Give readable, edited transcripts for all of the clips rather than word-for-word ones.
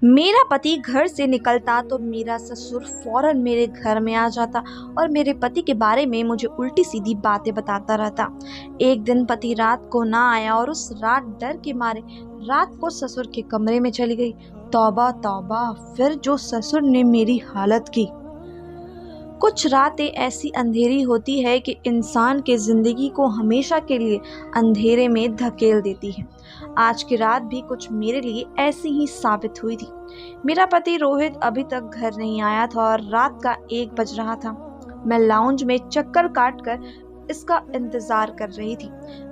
मेरा पति घर से निकलता तो मेरा ससुर फौरन मेरे घर में आ जाता और मेरे पति के बारे में मुझे उल्टी सीधी बातें बताता रहता। एक दिन पति रात को ना आया और उस रात डर के मारे रात को ससुर के कमरे में चली गई। तौबा तौबा, फिर जो ससुर ने मेरी हालत की। कुछ रातें ऐसी अंधेरी होती है कि इंसान के ज़िंदगी को हमेशा के लिए अंधेरे में धकेल देती है। आज की रात भी कुछ मेरे लिए ऐसी ही साबित हुई थी। मेरा पति रोहित अभी तक घर नहीं आया था और रात का 1 बज रहा था। मैं लाउंज में चक्कर काटकर इसका इंतजार कर रही थी।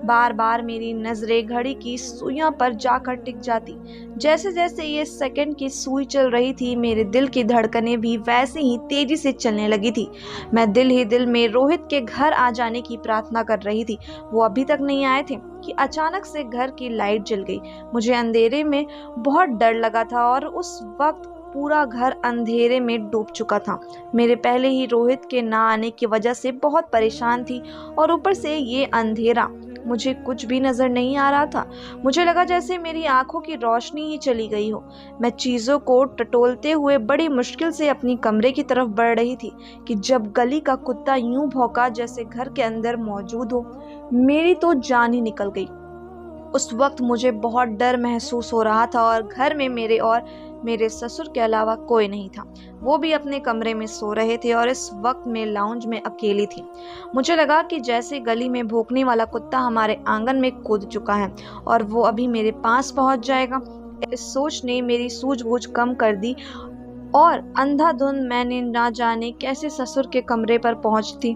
बार बार मेरी नजरें घड़ी की सुइयों पर जाकर टिक जाती। जैसे जैसे ये सेकंड की सुई चल रही थी, मेरे दिल की धड़कनें भी वैसे ही तेजी से चलने लगी थी। मैं दिल ही दिल में रोहित के घर आ जाने की प्रार्थना कर रही थी। वो अभी तक नहीं आए थे कि अचानक से घर की लाइट जल गई। मुझे अंधेरे में बहुत डर लगा था और उस वक्त पूरा घर अंधेरे में डूब चुका था। मेरे पहले ही रोहित के ना आने की वजह से बहुत परेशान थी और ऊपर से ये अंधेरा, मुझे कुछ भी नजर नहीं आ रहा था। मुझे लगा जैसे मेरी आंखों की रोशनी ही चली गई हो। मैं चीज़ों को टटोलते हुए बड़ी मुश्किल से अपनी कमरे की तरफ बढ़ रही थी कि जब गली का कुत्ता यूं भौंका जैसे घर के अंदर मौजूद हो। मेरी तो जान ही निकल गई। उस वक्त मुझे बहुत डर महसूस हो रहा था और घर में मेरे और मेरे ससुर के अलावा कोई नहीं था। वो भी अपने कमरे में सो रहे थे और इस वक्त मैं लाउंज में अकेली थी। मुझे लगा कि जैसे गली में भौंकने वाला कुत्ता हमारे आंगन में कूद चुका है और वो अभी मेरे पास पहुंच जाएगा। इस सोच ने मेरी सूझबूझ कम कर दी और अंधाधुंध मैंने ना जाने कैसे ससुर के कमरे पर पहुंचती।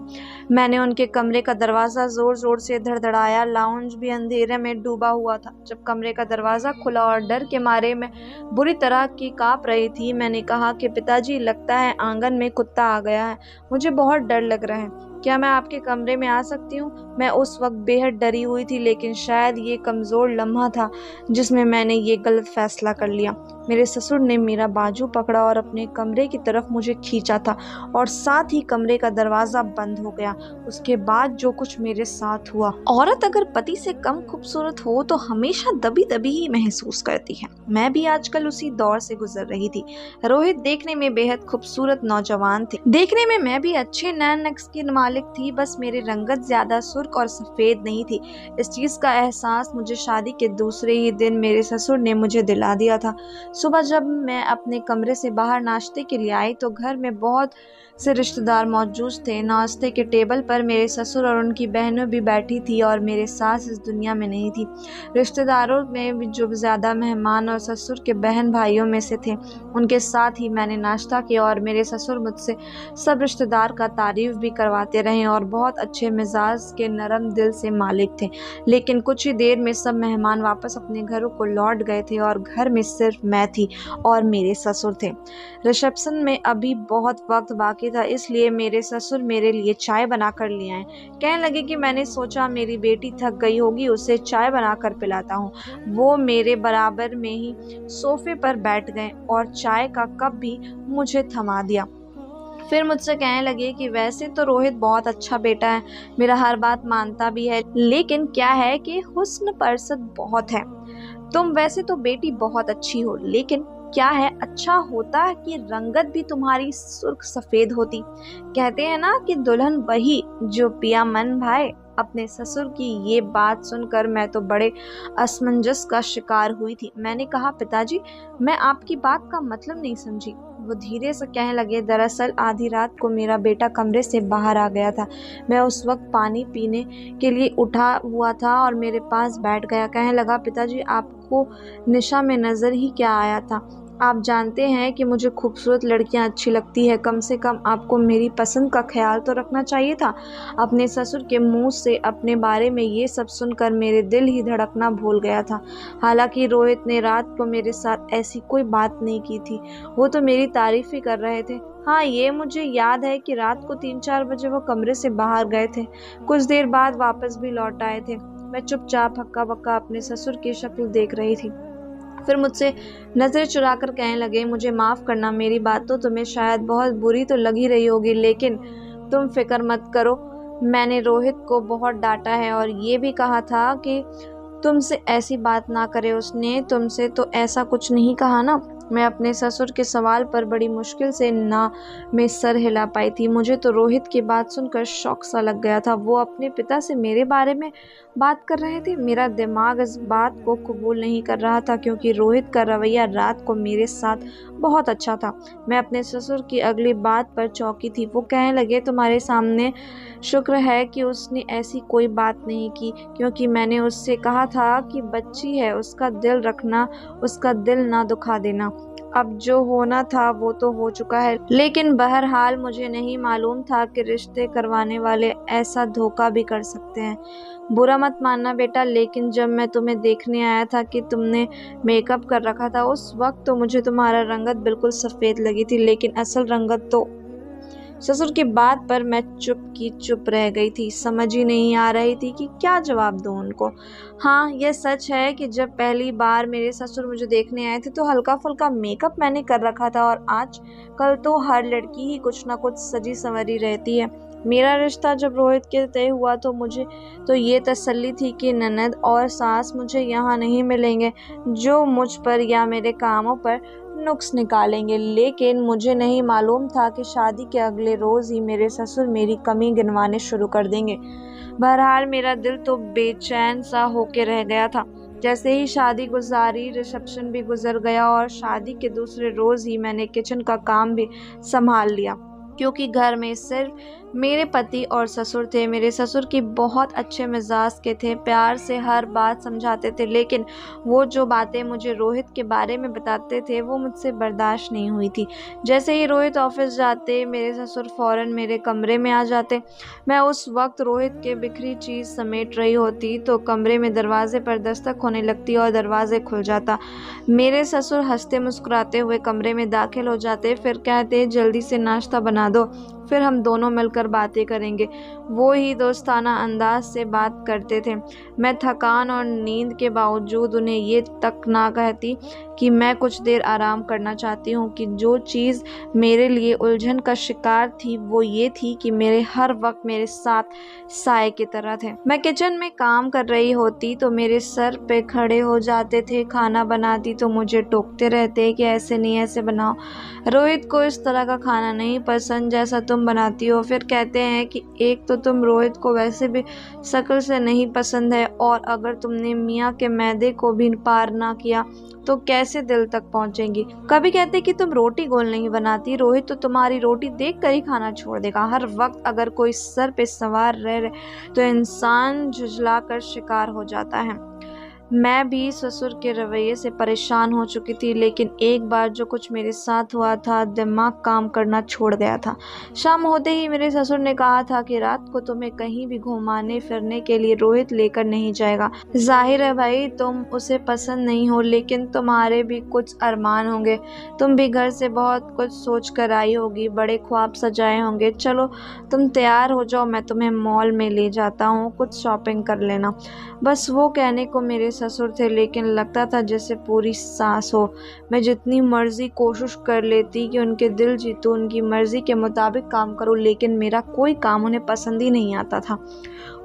मैंने उनके कमरे का दरवाज़ा ज़ोर ज़ोर से धड़धड़ाया। लाउंज भी अंधेरे में डूबा हुआ था। जब कमरे का दरवाज़ा खुला और डर के मारे मैं बुरी तरह की काँप रही थी, मैंने कहा कि पिताजी, लगता है आंगन में कुत्ता आ गया है। मुझे बहुत डर लग रहा है। क्या मैं आपके कमरे में आ सकती हूँ? मैं उस वक्त बेहद डरी हुई थी, लेकिन शायद ये कमज़ोर लम्हा था जिसमें मैंने ये गलत फैसला कर लिया। मेरे ससुर ने मेरा बाजू पकड़ा और अपने कमरे की तरफ मुझे खींचा था और साथ ही कमरे का दरवाज़ा बंद हो गया। उसके बाद जो कुछ मेरे साथ हुआ। औरत अगर पति से कम खूबसूरत हो तो हमेशा दबी दबी ही महसूस करती है। मैं भी आजकल उसी दौर से गुजर रही थी। रोहित देखने में बेहद खूबसूरत नौजवान थे। देखने में मैं भी अच्छे नैन नक्श की मालिक थी, बस मेरी रंगत ज्यादा सुर्ख और सफ़ेद नहीं थी। इस चीज़ का एहसास मुझे शादी के दूसरे ही दिन मेरे ससुर ने मुझे दिला दिया था। सुबह जब मैं अपने कमरे से बाहर नाश्ते के लिए आई तो घर में बहुत से रिश्तेदार मौजूद थे। नाश्ते के टेबल पर मेरे ससुर और उनकी बहनें भी बैठी थी और मेरे सास इस दुनिया में नहीं थी। रिश्तेदारों में भी जो ज़्यादा मेहमान और ससुर के बहन भाइयों में से थे, उनके साथ ही मैंने नाश्ता किया और मेरे ससुर मुझसे सब रिश्तेदार का तारीफ़ भी करवाते रहे और बहुत अच्छे मिजाज के नरम दिल से मालिक थे। लेकिन कुछ ही देर में सब मेहमान वापस अपने घरों को लौट गए थे और घर में सिर्फ मैं थी और मेरे ससुर थे। रिसेप्शन में अभी बहुत वक्त बाकी था, इसलिए मेरे ससुर मेरे लिए चाय बना कर ले आए। कहने लगे कि मैंने सोचा मेरी बेटी थक गई होगी, उसे चाय बनाकर पिलाता हूँ। वो मेरे बराबर में ही सोफे पर बैठ गए और चाय का कप भी मुझे थमा दिया। फिर मुझसे कहने लगे कि वैसे तो रोहित बहुत अच्छा बेटा है, मेरा हर बात मानता भी है, लेकिन क्या है कि हुस्न परसत बहुत है। तुम वैसे तो बेटी बहुत अच्छी हो, लेकिन क्या है, अच्छा होता कि रंगत भी तुम्हारी सुर्ख सफेद होती। कहते हैं ना कि दुल्हन वही जो पिया मन भाए। अपने ससुर की ये बात सुनकर मैं तो बड़े असमंजस का शिकार हुई थी। मैंने कहा, पिताजी, मैं आपकी बात का मतलब नहीं समझी। वो धीरे से कहने लगे, दरअसल आधी रात को मेरा बेटा कमरे से बाहर आ गया था। मैं उस वक्त पानी पीने के लिए उठा हुआ था और मेरे पास बैठ गया। कहने लगा, पिताजी, आपको निशा में नज़र ही क्या आया था? आप जानते हैं कि मुझे खूबसूरत लड़कियां अच्छी लगती है, कम से कम आपको मेरी पसंद का ख्याल तो रखना चाहिए था। अपने ससुर के मुंह से अपने बारे में ये सब सुनकर मेरे दिल ही धड़कना भूल गया था। हालांकि रोहित ने रात को मेरे साथ ऐसी कोई बात नहीं की थी, वो तो मेरी तारीफ ही कर रहे थे। हाँ, ये मुझे याद है कि रात को 3-4 बजे वो कमरे से बाहर गए थे। कुछ देर बाद वापस भी लौट आए थे। मैं चुपचाप हक्का बक्का अपने ससुर की शक्ल देख रही थी। फिर मुझसे नज़र चुराकर कहने लगे, मुझे माफ़ करना, मेरी बात तो तुम्हें शायद बहुत बुरी तो लग ही रही होगी, लेकिन तुम फिक्र मत करो। मैंने रोहित को बहुत डांटा है और ये भी कहा था कि तुमसे ऐसी बात ना करे। उसने तुमसे तो ऐसा कुछ नहीं कहा ना? मैं अपने ससुर के सवाल पर बड़ी मुश्किल से ना में सर हिला पाई थी। मुझे तो रोहित की बात सुनकर शौक सा लग गया था। वो अपने पिता से मेरे बारे में बात कर रहे थे। मेरा दिमाग इस बात को कबूल नहीं कर रहा था क्योंकि रोहित का रवैया रात को मेरे साथ बहुत अच्छा था। मैं अपने ससुर की अगली बात पर चौंकी थी। वो कहने लगे, तुम्हारे सामने शुक्र है कि उसने ऐसी कोई बात नहीं की, क्योंकि मैंने उससे कहा था कि बच्ची है, उसका दिल रखना, उसका दिल ना दुखा देना। अब जो होना था वो तो हो चुका है, लेकिन बहरहाल मुझे नहीं मालूम था कि रिश्ते करवाने वाले ऐसा धोखा भी कर सकते हैं। बुरा मत मानना बेटा, लेकिन जब मैं तुम्हें देखने आया था कि तुमने मेकअप कर रखा था, उस वक्त तो मुझे तुम्हारा रंगत बिल्कुल सफ़ेद लगी थी, लेकिन असल रंगत तो। ससुर की बात पर मैं चुप की चुप रह गई थी। समझ ही नहीं आ रही थी कि क्या जवाब दूं उनको। हाँ, यह सच है कि जब पहली बार मेरे ससुर मुझे देखने आए थे तो हल्का फुल्का मेकअप मैंने कर रखा था, और आज कल तो हर लड़की ही कुछ ना कुछ सजी संवरी रहती है। मेरा रिश्ता जब रोहित के तय हुआ तो मुझे तो ये तसल्ली थी कि ननद और सास मुझे यहाँ नहीं मिलेंगे जो मुझ पर या मेरे कामों पर नुक्स निकालेंगे, लेकिन मुझे नहीं मालूम था कि शादी के अगले रोज़ ही मेरे ससुर मेरी कमी गिनवाने शुरू कर देंगे। बहरहाल मेरा दिल तो बेचैन सा होके रह गया था। जैसे ही शादी गुजारी, रिसेप्शन भी गुजर गया और शादी के दूसरे रोज़ ही मैंने किचन का काम भी संभाल लिया, क्योंकि घर में सिर्फ मेरे पति और ससुर थे। मेरे ससुर की बहुत अच्छे मिजाज के थे, प्यार से हर बात समझाते थे, लेकिन वो जो बातें मुझे रोहित के बारे में बताते थे वो मुझसे बर्दाश्त नहीं हुई थी। जैसे ही रोहित ऑफिस जाते, मेरे ससुर फ़ौरन मेरे कमरे में आ जाते। मैं उस वक्त रोहित के बिखरी चीज़ समेट रही होती तो कमरे में दरवाजे पर दस्तक होने लगती और दरवाजे खुल जाता। मेरे ससुर हंसते मुस्कुराते हुए कमरे में दाखिल हो जाते, फिर कहते, जल्दी से नाश्ता बना दो, फिर हम दोनों मिलकर बातें करेंगे। वो ही दोस्ताना अंदाज से बात करते थे। मैं थकान और नींद के बावजूद उन्हें ये तक ना कहती कि मैं कुछ देर आराम करना चाहती हूँ, कि जो चीज़ मेरे लिए उलझन का शिकार थी वो ये थी कि मेरे हर वक्त मेरे साथ साए की तरह थे। मैं किचन में काम कर रही होती तो मेरे सर पे खड़े हो जाते थे। खाना बनाती तो मुझे टोकते रहते कि ऐसे नहीं, ऐसे बनाओ, रोहित को इस तरह का खाना नहीं पसंद जैसा तुम बनाती हो। फिर कहते हैं कि एक तो तुम रोहित को वैसे भी शक्ल से नहीं पसंद है, और अगर तुमने मियाँ के मैदे को भी पार ना किया तो कैसे दिल तक पहुंचेंगी। कभी कहते कि तुम रोटी गोल नहीं बनाती, रोहित तो तुम्हारी रोटी देख कर ही खाना छोड़ देगा। हर वक्त अगर कोई सर पे सवार रहे तो इंसान झुझला कर शिकार हो जाता है। मैं भी ससुर के रवैये से परेशान हो चुकी थी, लेकिन एक बार जो कुछ मेरे साथ हुआ था, दिमाग काम करना छोड़ गया था। शाम होते ही मेरे ससुर ने कहा था कि रात को तुम्हें कहीं भी घुमाने फिरने के लिए रोहित लेकर नहीं जाएगा। जाहिर है भाई, तुम उसे पसंद नहीं हो, लेकिन तुम्हारे भी कुछ अरमान होंगे। तुम भी घर से बहुत कुछ सोच कर आई होगी, बड़े ख्वाब सजाए होंगे। चलो तुम तैयार हो जाओ, मैं तुम्हें मॉल में ले जाता हूँ, कुछ शॉपिंग कर लेना। बस वो कहने को मेरे ससुर थे, लेकिन लगता था जैसे पूरी सांस हो। मैं जितनी मर्जी कोशिश कर लेती कि उनके दिल जीतूं, उनकी मर्जी के मुताबिक काम करूं, लेकिन मेरा कोई काम उन्हें पसंद ही नहीं आता था।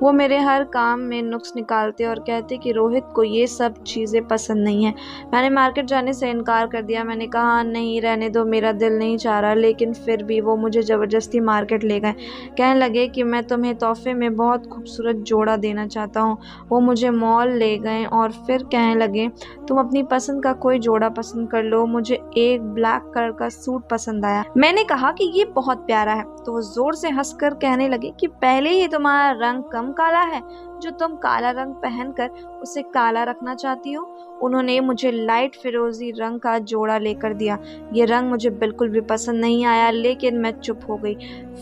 वो मेरे हर काम में नुक्स निकालते और कहते कि रोहित को ये सब चीज़ें पसंद नहीं है। मैंने मार्केट जाने से इनकार कर दिया। मैंने कहा नहीं, रहने दो, मेरा दिल नहीं चाह रहा, लेकिन फिर भी वो मुझे ज़बरदस्ती मार्केट ले गए। कहने लगे कि मैं तुम्हें तोहफे में बहुत खूबसूरत जोड़ा देना चाहता हूँ। वो मुझे मॉल ले गए और फिर कहने लगे, तुम अपनी पसंद का कोई जोड़ा पसंद कर लो। मुझे एक ब्लैक कलर का सूट पसंद आया। मैंने कहा कि ये बहुत प्यारा है, तो वो जोर से हंसकर कहने लगे कि पहले ही तुम्हारा रंग कम काला है जो तुम काला रंग पहनकर उसे काला रखना चाहती हो। उन्होंने मुझे लाइट फिरोजी रंग का जोड़ा लेकर दिया। ये रंग मुझे बिल्कुल भी पसंद नहीं आया, लेकिन मैं चुप हो गई।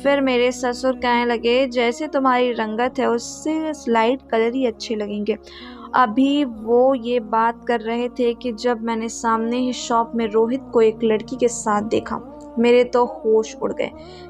फिर मेरे ससुर कहने लगे, जैसे तुम्हारी रंगत है उससे लाइट कलर ही अच्छे लगेंगे। अभी वो ये बात कर रहे थे कि जब मैंने सामने ही शॉप में रोहित को एक लड़की के साथ देखा, मेरे तो होश उड़ गए।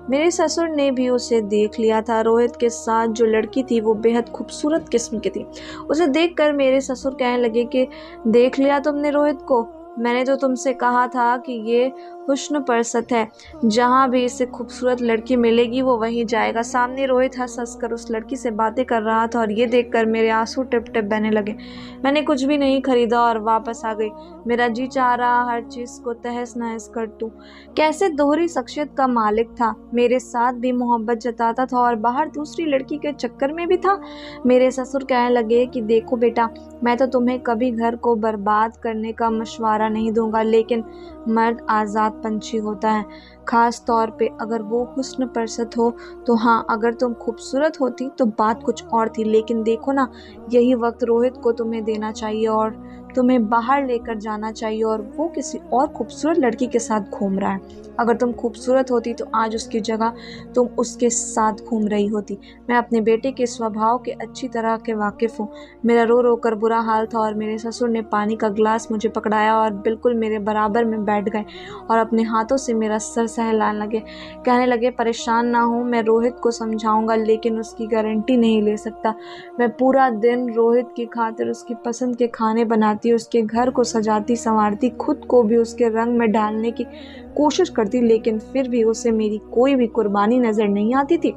मेरे ससुर ने भी उसे देख लिया था। रोहित के साथ जो लड़की थी वो बेहद खूबसूरत किस्म की थी। उसे देखकर मेरे ससुर कहने लगे कि देख लिया तुमने रोहित को? मैंने तो तुमसे कहा था कि ये हुस्न परसत है, जहाँ भी इसे खूबसूरत लड़की मिलेगी वो वहीं जाएगा। सामने रोहित हंस हंस कर उस लड़की से बातें कर रहा था और ये देखकर मेरे आंसू टिप टिप बहने लगे। मैंने कुछ भी नहीं खरीदा और वापस आ गई। मेरा जी चाह रहा हर चीज़ को तहस नहस कर दूं। कैसे दोहरी शख्सियत का मालिक था, मेरे साथ भी मोहब्बत जताता था और बाहर दूसरी लड़की के चक्कर में भी था। मेरे ससुर कहने लगे कि देखो बेटा, मैं तो तुम्हें कभी घर को बर्बाद करने का मशवरा नहीं दूंगा, लेकिन मर्द आज़ाद पंछी होता है, ख़ास तौर पे अगर वो हुस्न परसत हो। तो हाँ, अगर तुम खूबसूरत होती तो बात कुछ और थी, लेकिन देखो ना, यही वक्त रोहित को तुम्हें देना चाहिए और तुम्हें बाहर लेकर जाना चाहिए, और वो किसी और खूबसूरत लड़की के साथ घूम रहा है। अगर तुम खूबसूरत होती तो आज उसकी जगह तुम उसके साथ घूम रही होती। मैं अपने बेटे के स्वभाव के अच्छी तरह के वाकिफ़ हूँ। मेरा रो रो कर बुरा हाल था और मेरे ससुर ने पानी का गिलास मुझे पकड़ाया और बिल्कुल मेरे बराबर में बैठ गए और अपने हाथों से मेरा सर सहलाने लगे। कहने लगे, परेशान ना हो, मैं रोहित को समझाऊंगा, लेकिन उसकी गारंटी नहीं ले सकता। मैं पूरा दिन रोहित की खातिर उसकी पसंद के खाने बनाती, उसके घर को सजाती संवारती, खुद को भी उसके रंग में डालने की कोशिश करती, लेकिन फिर भी उसे मेरी कोई भी कुर्बानी नज़र नहीं आती थी।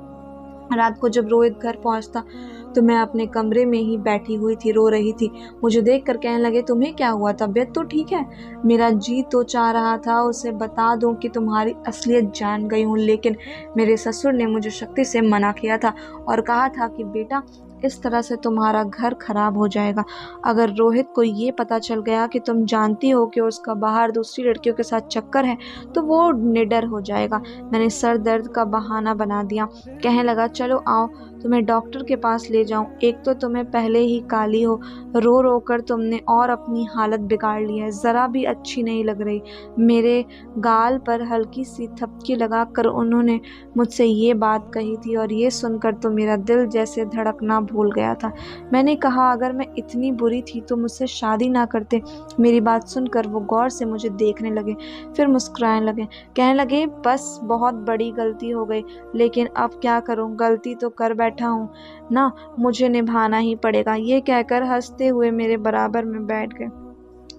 रात को जब रोहित घर पहुंचता तो मैं अपने कमरे में ही बैठी हुई थी, रो रही थी। मुझे देखकर कहने लगे, तुम्हें क्या हुआ, तबीयत तो ठीक है? मेरा जी तो चाह रहा था उसे बता दूं कि तुम्हारी असलियत जान गई हूँ, लेकिन मेरे ससुर ने मुझे सख्ती से मना किया था और कहा था कि बेटा, इस तरह से तुम्हारा घर खराब हो जाएगा। अगर रोहित को ये पता चल गया कि तुम जानती हो कि उसका बाहर दूसरी लड़कियों के साथ चक्कर है तो वो निडर हो जाएगा। मैंने सर दर्द का बहाना बना दिया। कहने लगा, चलो आओ तुम्हें डॉक्टर के पास ले जाऊं। एक तो तुम्हें पहले ही काली हो, रो रो कर तुमने और अपनी हालत बिगाड़ ली है, ज़रा भी अच्छी नहीं लग रही। मेरे गाल पर हल्की सी थपकी लगाकर उन्होंने मुझसे ये बात कही थी और ये सुनकर तो मेरा दिल जैसे धड़कना भूल गया था। मैंने कहा, अगर मैं इतनी बुरी थी तो मुझसे शादी ना करते। मेरी बात सुनकर वो गौर से मुझे देखने लगे, फिर मुस्कुराने लगे। कहने लगे, बस बहुत बड़ी गलती हो गई, लेकिन अब क्या करूं, गलती तो कर बैठा हूं ना, मुझे निभाना ही पड़ेगा। ये कहकर हंसते हुए मेरे बराबर में बैठ गए,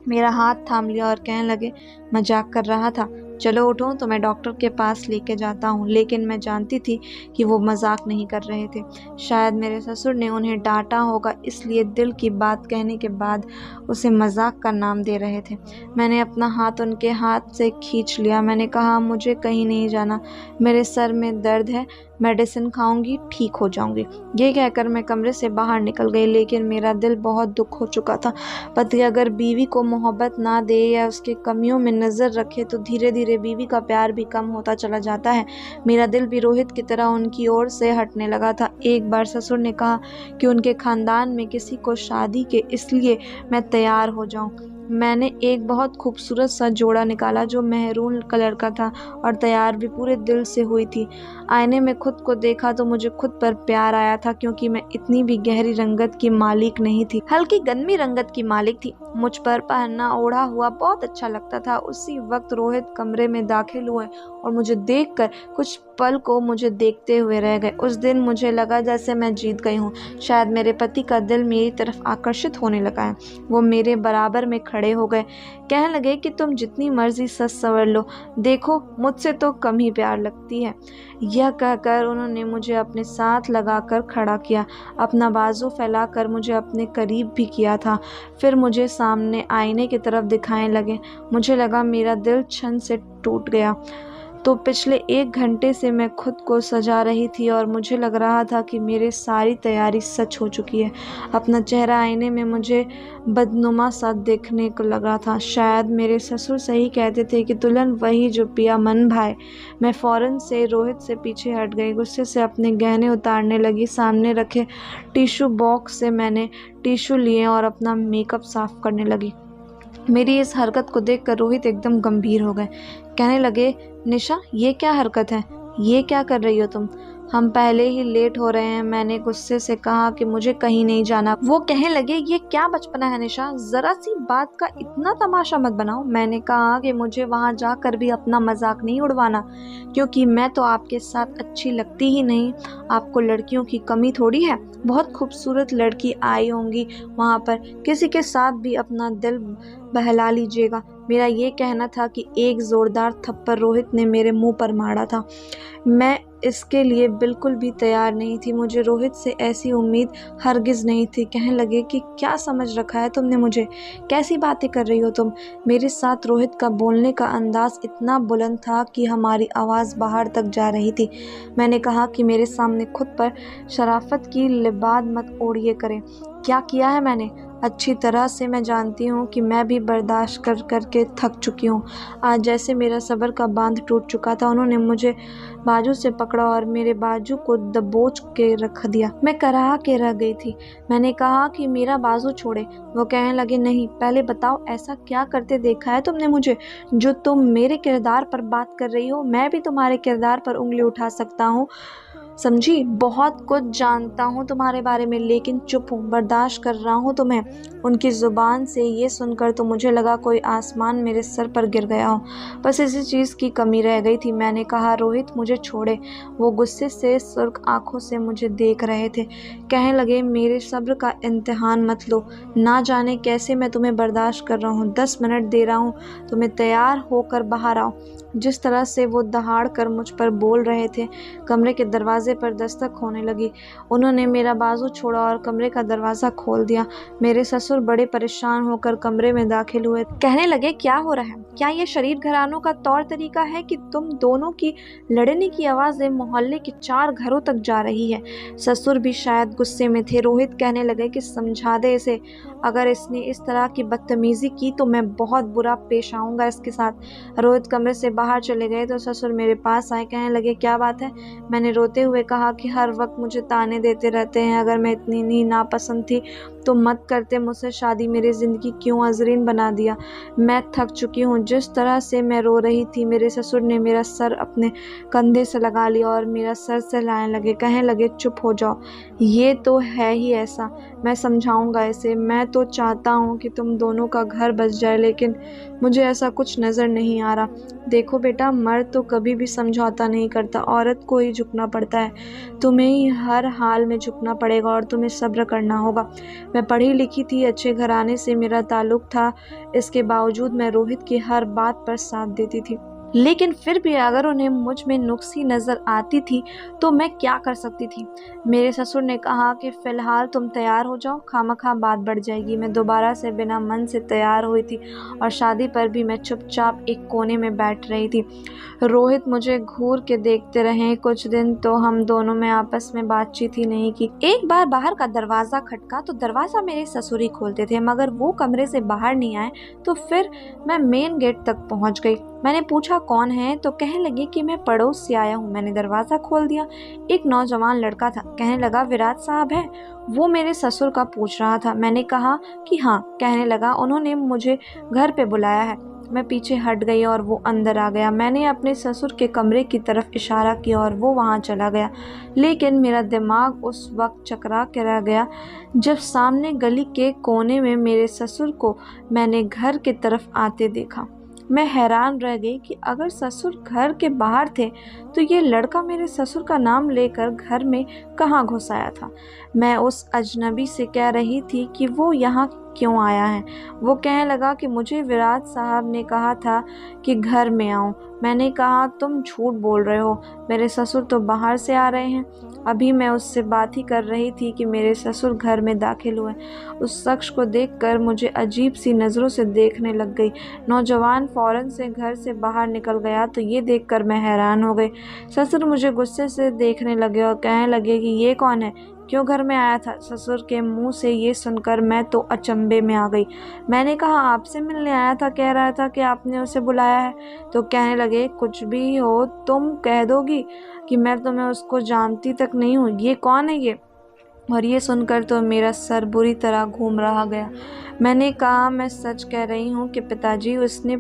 मेरा हाथ थाम लिया और कहने लगे, मजाक कर रहा था, चलो उठो तो मैं डॉक्टर के पास लेके जाता हूँ। लेकिन मैं जानती थी कि वो मजाक नहीं कर रहे थे। शायद मेरे ससुर ने उन्हें डांटा होगा, इसलिए दिल की बात कहने के बाद उसे मजाक का नाम दे रहे थे। मैंने अपना हाथ उनके हाथ से खींच लिया। मैंने कहा, मुझे कहीं नहीं जाना, मेरे सर में दर्द है, मेडिसिन खाऊंगी, ठीक हो जाऊंगी। ये कहकर मैं कमरे से बाहर निकल गई, लेकिन मेरा दिल बहुत दुख हो चुका था। पति अगर बीवी को मोहब्बत ना दे या उसके कमियों में नज़र रखे तो धीरे धीरे बीवी का प्यार भी कम होता चला जाता है। मेरा दिल भी रोहित की तरह उनकी ओर से हटने लगा था। एक बार ससुर ने कहा कि उनके खानदान में किसी को शादी के, इसलिए मैं तैयार हो जाऊं। मैंने एक बहुत खूबसूरत सा जोड़ा निकाला जो मेहरून कलर का था और तैयार भी पूरे दिल से हुई थी। आईने में खुद को देखा तो मुझे खुद पर प्यार आया था, क्योंकि मैं इतनी भी गहरी रंगत की मालिक नहीं थी, हल्की गंदी रंगत की मालिक थी। मुझ पर पहनना ओढ़ा हुआ बहुत अच्छा लगता था। उसी वक्त रोहित कमरे में दाखिल हुए और मुझे देखकर कुछ पल को मुझे देखते हुए रह गए। उस दिन मुझे लगा जैसे मैं जीत गई हूँ। शायद मेरे पति का दिल मेरी तरफ आकर्षित होने लगा है। वो मेरे बराबर में खड़े हो गए। कहने लगे कि तुम जितनी मर्जी सच संवर लो, देखो मुझसे तो कम ही प्यार लगती है। यह कहकर उन्होंने मुझे अपने साथ लगाकर खड़ा किया, अपना बाजू फैलाकर मुझे अपने करीब भी किया था। फिर मुझे सामने आईने की तरफ दिखाने लगे। मुझे लगा मेरा दिल क्षण से टूट गया। तो पिछले 1 घंटे से मैं खुद को सजा रही थी और मुझे लग रहा था कि मेरी सारी तैयारी सच हो चुकी है। अपना चेहरा आईने में मुझे बदनुमा सा देखने को लगा था। शायद मेरे ससुर सही कहते थे कि दुल्हन वही जो पिया मन भाए। मैं फ़ौरन से रोहित से पीछे हट गई, गुस्से से अपने गहने उतारने लगी। सामने रखे टिश्यू बॉक्स से मैंने टिश्यू लिए और अपना मेकअप साफ़ करने लगी। मेरी इस हरकत को देखकर रोहित एकदम गंभीर हो गए। कहने लगे, निशा, ये क्या हरकत है, ये क्या कर रही हो तुम? हम पहले ही लेट हो रहे हैं। मैंने गुस्से से कहा कि मुझे कहीं नहीं जाना। वो कहने लगे, ये क्या बचपना है निशा, ज़रा सी बात का इतना तमाशा मत बनाओ। मैंने कहा कि मुझे वहाँ जाकर भी अपना मजाक नहीं उड़वाना, क्योंकि मैं तो आपके साथ अच्छी लगती ही नहीं। आपको लड़कियों की कमी थोड़ी है, बहुत खूबसूरत लड़की आई होंगी वहाँ पर, किसी के साथ भी अपना दिल बहला लीजिएगा। मेरा ये कहना था कि एक ज़ोरदार थप्पड़ रोहित ने मेरे मुंह पर मारा था। मैं इसके लिए बिल्कुल भी तैयार नहीं थी। मुझे रोहित से ऐसी उम्मीद हरगिज़ नहीं थी। कहने लगे कि क्या समझ रखा है तुमने मुझे, कैसी बातें कर रही हो तुम। मेरे साथ रोहित का बोलने का अंदाज़ इतना बुलंद था कि हमारी आवाज़ बाहर तक जा रही थी। मैंने कहा कि मेरे सामने खुद पर शराफत की लिबाद मत ओढ़िए करें। क्या किया है मैंने? अच्छी तरह से मैं जानती हूँ कि मैं भी बर्दाश्त कर के थक चुकी हूँ। आज जैसे मेरा सब्र का बांध टूट चुका था। उन्होंने मुझे बाजू से पकड़ा और मेरे बाजू को दबोच के रख दिया। मैं कराह के रह गई थी। मैंने कहा कि मेरा बाजू छोड़े। वो कहने लगे, नहीं, पहले बताओ ऐसा क्या करते देखा है तुमने मुझे जो तुम मेरे किरदार पर बात कर रही हो। मैं भी तुम्हारे किरदार पर उंगली उठा सकता हूँ, समझी। बहुत कुछ जानता हूँ तुम्हारे बारे में, लेकिन चुप हूँ, बर्दाश्त कर रहा हूँ तुम्हें। उनकी ज़ुबान से ये सुनकर तो मुझे लगा कोई आसमान मेरे सर पर गिर गया हो। बस इसी चीज़ की कमी रह गई थी। मैंने कहा, रोहित मुझे छोड़े। वो गुस्से से सुर्ख आंखों से मुझे देख रहे थे। कहने लगे, मेरे सब्र का इम्तिहान मत लो। ना जाने कैसे मैं तुम्हें बर्दाश्त कर रहा हूँ। 10 मिनट दे रहा हूँ, तुम्हें तैयार होकर बाहर आओ। जिस तरह से वो दहाड़ कर मुझ पर बोल रहे थे, कमरे के दरवाजे पर दस्तक होने लगी। उन्होंने मेरा बाजू छोड़ा और कमरे का दरवाज़ा खोल दिया। मेरे ससुर बड़े परेशान होकर कमरे में दाखिल हुए। कहने लगे, क्या हो रहा है? क्या ये शरीफ घरानों का तौर तरीका है कि तुम दोनों की लड़ने की आवाज़ें मोहल्ले के 4 घरों तक जा रही है? ससुर भी शायद गुस्से में थे। रोहित कहने लगे कि समझा दे इसे, अगर इसने इस तरह की बदतमीज़ी की तो मैं बहुत बुरा पेश आऊँगा इसके साथ। रोहित कमरे से बाहर चले गए तो ससुर मेरे पास आए। कहने लगे, क्या बात है? मैंने रोते हुए कहा कि हर वक्त मुझे ताने देते रहते हैं। अगर मैं इतनी ही नापसंद थी तो मत करते मुझसे शादी। मेरी ज़िंदगी क्यों अज़रीन बना दिया। मैं थक चुकी हूँ। जिस तरह से मैं रो रही थी, मेरे ससुर ने मेरा सर अपने कंधे से लगा लिया और मेरा सर सहलाने लगे। कहने लगे, चुप हो जाओ, ये तो है ही ऐसा, मैं समझाऊंगा इसे। मैं तो चाहता हूँ कि तुम दोनों का घर बस जाए, लेकिन मुझे ऐसा कुछ नज़र नहीं आ रहा। देखो बेटा, मर्द तो कभी भी समझौता नहीं करता, औरत को ही झुकना पड़ता है। तुम्हें ही हर हाल में झुकना पड़ेगा और तुम्हें सब्र करना होगा। मैं पढ़ी लिखी थी, अच्छे घराने से मेरा ताल्लुक था। इसके बावजूद मैं रोहित की हर बात पर साथ देती थी, लेकिन फिर भी अगर उन्हें मुझ में नुक्सी नज़र आती थी तो मैं क्या कर सकती थी। मेरे ससुर ने कहा कि फ़िलहाल तुम तैयार हो जाओ, खामखा बात बढ़ जाएगी। मैं दोबारा से बिना मन से तैयार हुई थी और शादी पर भी मैं चुपचाप एक कोने में बैठ रही थी। रोहित मुझे घूर के देखते रहे। कुछ दिन तो हम दोनों में आपस में बातचीत ही नहीं की। एक बार बाहर का दरवाज़ा खटका तो दरवाज़ा मेरे ससुर ही खोलते थे, मगर वो कमरे से बाहर नहीं आए। तो फिर मैं मेन गेट तक पहुंच गई। मैंने पूछा, कौन है? तो कहने लगे कि मैं पड़ोस से आया हूँ। मैंने दरवाज़ा खोल दिया। एक नौजवान लड़का था। कहने लगा, विराट साहब है? वो मेरे ससुर का पूछ रहा था। मैंने कहा कि हाँ। कहने लगा, उन्होंने मुझे घर पे बुलाया है। मैं पीछे हट गई और वो अंदर आ गया। मैंने अपने ससुर के कमरे की तरफ इशारा किया और वो वहाँ चला गया, लेकिन मेरा दिमाग उस वक्त चकरा के रह गया जब सामने गली के कोने में मेरे ससुर को मैंने घर की तरफ आते देखा। मैं हैरान रह गई कि अगर ससुर घर के बाहर थे तो ये लड़का मेरे ससुर का नाम लेकर घर में कहाँ घुस आया था। मैं उस अजनबी से कह रही थी कि वो यहाँ क्यों आया है। वो कहने लगा कि मुझे विराट साहब ने कहा था कि घर में आऊँ। मैंने कहा, तुम झूठ बोल रहे हो, मेरे ससुर तो बाहर से आ रहे हैं। अभी मैं उससे बात ही कर रही थी कि मेरे ससुर घर में दाखिल हुए। उस शख्स को देखकर मुझे अजीब सी नज़रों से देखने लग गई। नौजवान फ़ौरन से घर से बाहर निकल गया तो ये देखकर मैं हैरान हो गई। ससुर मुझे गुस्से से देखने लगे और कहने लगे कि ये कौन है, क्यों घर में आया था। ससुर के मुंह से ये सुनकर मैं तो अचंभे में आ गई। मैंने कहा, आपसे मिलने आया था, कह रहा था कि आपने उसे बुलाया है। तो कहने लगे, कुछ भी हो तुम कह दोगी कि मैं तुम्हें उसको जानती तक नहीं हूँ। ये कौन है ये? और ये सुनकर तो मेरा सर बुरी तरह घूम रहा गया। मैंने कहा, मैं सच कह रही हूँ कि पिताजी, उसने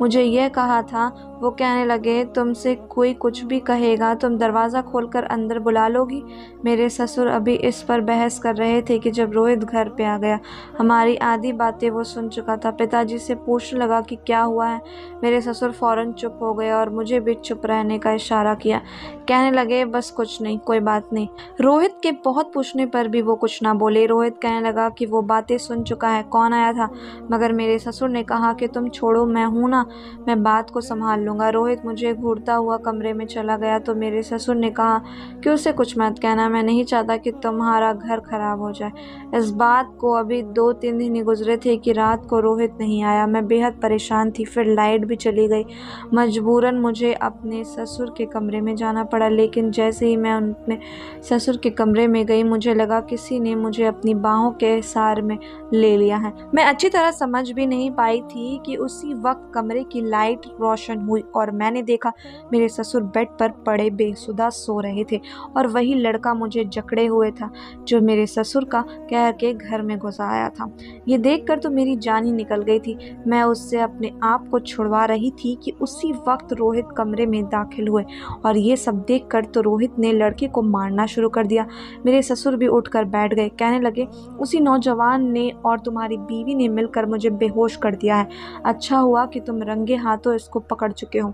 मुझे यह कहा था। वो कहने लगे, तुमसे कोई कुछ भी कहेगा तुम दरवाज़ा खोलकर अंदर बुला लोगी। मेरे ससुर अभी इस पर बहस कर रहे थे कि जब रोहित घर पे आ गया। हमारी आधी बातें वो सुन चुका था। पिताजी से पूछने लगा कि क्या हुआ है। मेरे ससुर फ़ौरन चुप हो गए और मुझे भी चुप रहने का इशारा किया। कहने लगे, बस कुछ नहीं, कोई बात नहीं। रोहित के बहुत पूछने पर भी वो कुछ ना बोले। रोहित कहने लगा कि वो बातें सुन चुका है, कौन आया था। मगर मेरे ससुर ने कहा कि तुम छोड़ो, मैं हूँ ना, मैं बात को संभाल लूँगा। रोहित मुझे घूरता हुआ कमरे में चला गया तो मेरे ससुर ने कहा कि उसे कुछ मत कहना, मैं नहीं चाहता कि तुम्हारा घर खराब हो जाए। इस बात को अभी 2-3 दिन ही गुजरे थे कि रात को रोहित नहीं आया। मैं बेहद परेशान थी। फिर लाइट भी चली गई। मजबूरन मुझे अपने ससुर के कमरे में जाना पड़ा। लेकिन जैसे ही मैं अपने ससुर के कमरे में गई, मुझे लगा किसी ने मुझे अपनी बाहों के सार में ले लिया है। मैं अच्छी तरह समझ भी नहीं पाई थी कि उसी वक्त कमरे की लाइट रोशन हुई और मैंने देखा मेरे ससुर बेड पर पड़े बेसुधा सो रहे थे और वही लड़का मुझे जकड़े हुए था जो मेरे ससुर का कह के घर में घुस आया था। ये देखकर तो मेरी जान ही निकल गई थी। मैं उससे अपने आप को छुड़वा रही थी कि उसी वक्त रोहित कमरे में दाखिल हुए और ये सब देखकर तो रोहित ने लड़के को मारना शुरू कर दिया। मेरे ससुर भी उठकर बैठ गए। कहने लगे, उसी नौजवान ने और तुम्हारी बीवी ने मिलकर मुझे बेहोश कर दिया है। अच्छा हुआ कि तुम रंगे हाथों इसको पकड़ चुके हो।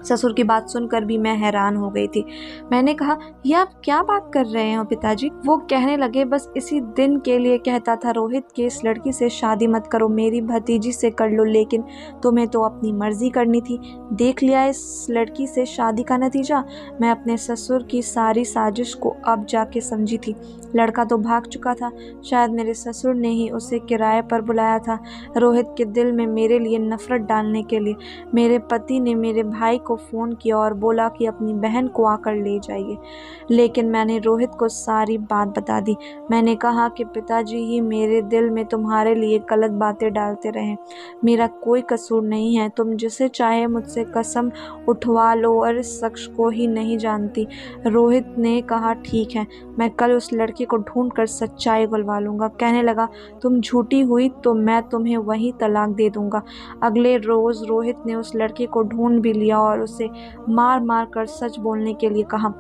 ससुर की बात सुनकर भी मैं हैरान हो गई थी। मैंने कहा, यह आप क्या बात कर रहे हो पिताजी। वो कहने लगे, बस इसी दिन के लिए कहता था रोहित कि इस लड़की से शादी मत करो, मेरी भतीजी से कर लो, लेकिन तुम्हें तो अपनी मर्जी करनी थी। देख लिया इस लड़की से शादी का नतीजा। मैं अपने ससुर की सारी साजिश को अब जाके समझी थी। लड़का तो भाग चुका था। शायद मेरे ससुर ने ही उसे किराए पर बुलाया था, रोहित के दिल में मेरे लिए नफरत डालने के लिए। मेरे पति ने मेरे भाई को फ़ोन किया और बोला कि अपनी बहन को आकर ले जाइए, लेकिन मैंने रोहित को सारी बात बता दी। मैंने कहा कि पिताजी ही मेरे दिल में तुम्हारे लिए गलत बातें डालते रहे, मेरा कोई कसूर नहीं है। तुम जिसे चाहे मुझसे कसम उठवा लो और इस शख्स को ही नहीं जानती। रोहित ने कहा, ठीक है, मैं कल उस लड़के को ढूंढ कर सच्चाई बुलवा लूँगा। कहने लगा, तुम झूठी हुई तो मैं तुम्हें वही तलाक दे दूँगा। अगले रोज़ रोहित ने उस लड़के को ढूंढ भी लिया और उसे मार मार कर सच बोलने के लिए कहा।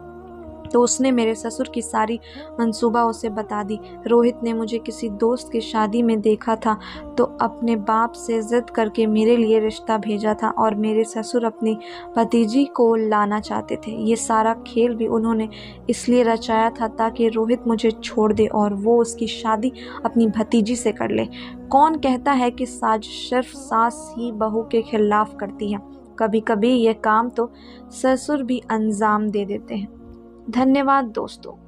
तो उसने मेरे ससुर की सारी मंसूबा उसे बता दी। रोहित ने मुझे किसी दोस्त की शादी में देखा था तो अपने बाप से ज़िद करके मेरे लिए रिश्ता भेजा था और मेरे ससुर अपनी भतीजी को लाना चाहते थे। ये सारा खेल भी उन्होंने इसलिए रचाया था ताकि रोहित मुझे छोड़ दे और वो उसकी शादी अपनी भतीजी से कर ले। कौन कहता है कि साजिश सिर्फ सास ही बहू के खिलाफ करती है। कभी कभी ये काम तो ससुर भी अंजाम दे देते हैं। धन्यवाद दोस्तों।